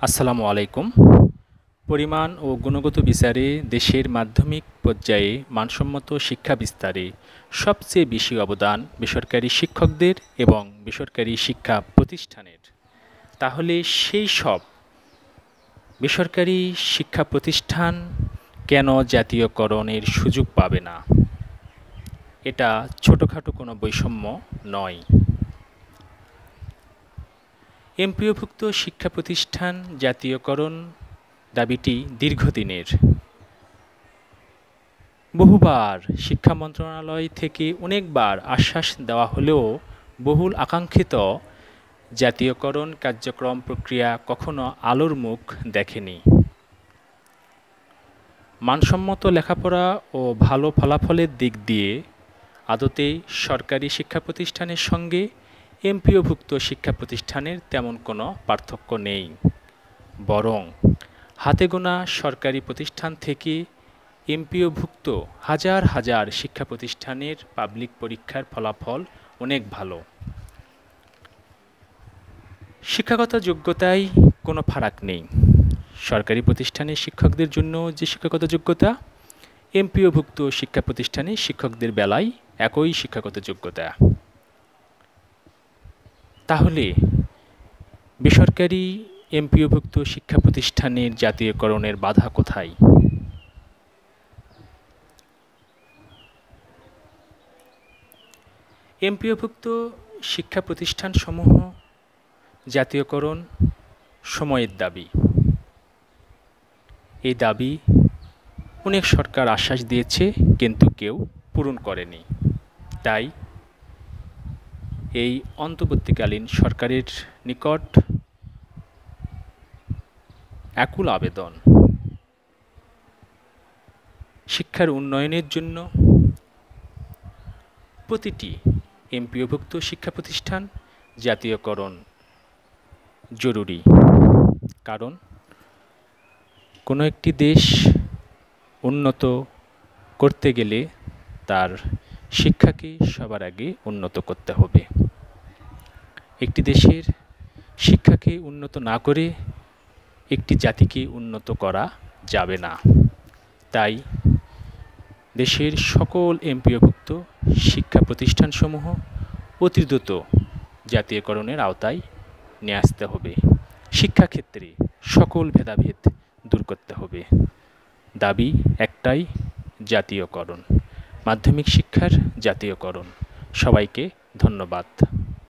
আসসালামু আলাইকুম। পরিমাণ ও গুণগত বিচারে দেশের মাধ্যমিক পর্যায়ে মানসম্মত শিক্ষা বিস্তারে সবচেয়ে বেশি অবদান বেসরকারি শিক্ষকদের এবং বেসরকারি শিক্ষা প্রতিষ্ঠানের। তাহলে সেই সব বেসরকারি শিক্ষা প্রতিষ্ঠান কেন জাতীয়করণের সুযোগ পাবে না? এটা ছোটোখাটো কোনো বৈষম্য নয়। এমপিওভুক্ত শিক্ষা প্রতিষ্ঠান জাতীয়করণ দাবিটি দীর্ঘদিনের। বহুবার শিক্ষা মন্ত্রণালয় থেকে অনেকবার আশ্বাস দেওয়া হলেও বহুল আকাঙ্ক্ষিত জাতীয়করণ কার্যক্রম প্রক্রিয়া কখনো আলোর মুখ দেখেনি। মানসম্মত লেখাপড়া ও ভালো ফলাফলের দিক দিয়ে আদতে সরকারি শিক্ষা প্রতিষ্ঠানের সঙ্গে এমপিওভুক্ত শিক্ষা প্রতিষ্ঠানের তেমন কোনো পার্থক্য নেই, বরং হাতে গোনা সরকারি প্রতিষ্ঠান থেকে এমপিওভুক্ত হাজার হাজার শিক্ষা প্রতিষ্ঠানের পাবলিক পরীক্ষার ফলাফল অনেক ভালো। শিক্ষাগত যোগ্যতায় কোনো ফারাক নেই। সরকারি প্রতিষ্ঠানের শিক্ষকদের জন্য যে শিক্ষাগত যোগ্যতা, এমপিওভুক্ত শিক্ষা প্রতিষ্ঠানের শিক্ষকদের বেলায় একই শিক্ষাগত যোগ্যতা। তাহলে বেসরকারি এমপিওভুক্ত শিক্ষা প্রতিষ্ঠানের জাতীয়করণের বাধা কোথায়? এমপিওভুক্ত শিক্ষা প্রতিষ্ঠানসমূহ জাতীয়করণ সময়ের দাবি। এই দাবি অনেক সরকার আশ্বাস দিয়েছে, কিন্তু কেউ পূরণ করেনি। তাই এই অন্তর্বর্তীকালীন সরকারের নিকট আকুল আবেদন, শিক্ষার উন্নয়নের জন্য প্রতিটি এমপিওভুক্ত শিক্ষা প্রতিষ্ঠান জাতীয়করণ জরুরি। কারণ কোনো একটি দেশ উন্নত করতে গেলে তার শিক্ষাকে সবার আগে উন্নত করতে হবে। একটি দেশের শিক্ষাকে উন্নত না করে একটি জাতিকে উন্নত করা যাবে না। তাই দেশের সকল এমপিওভুক্ত শিক্ষা প্রতিষ্ঠানসমূহ অতি দ্রুত জাতীয়করণের আওতায় নিয়ে আসতে হবে। শিক্ষাক্ষেত্রে সকল ভেদাভেদ দূর করতে হবে। দাবি একটাই, জাতীয়করণ, মাধ্যমিক শিক্ষার জাতীয়করণ। সবাইকে ধন্যবাদ।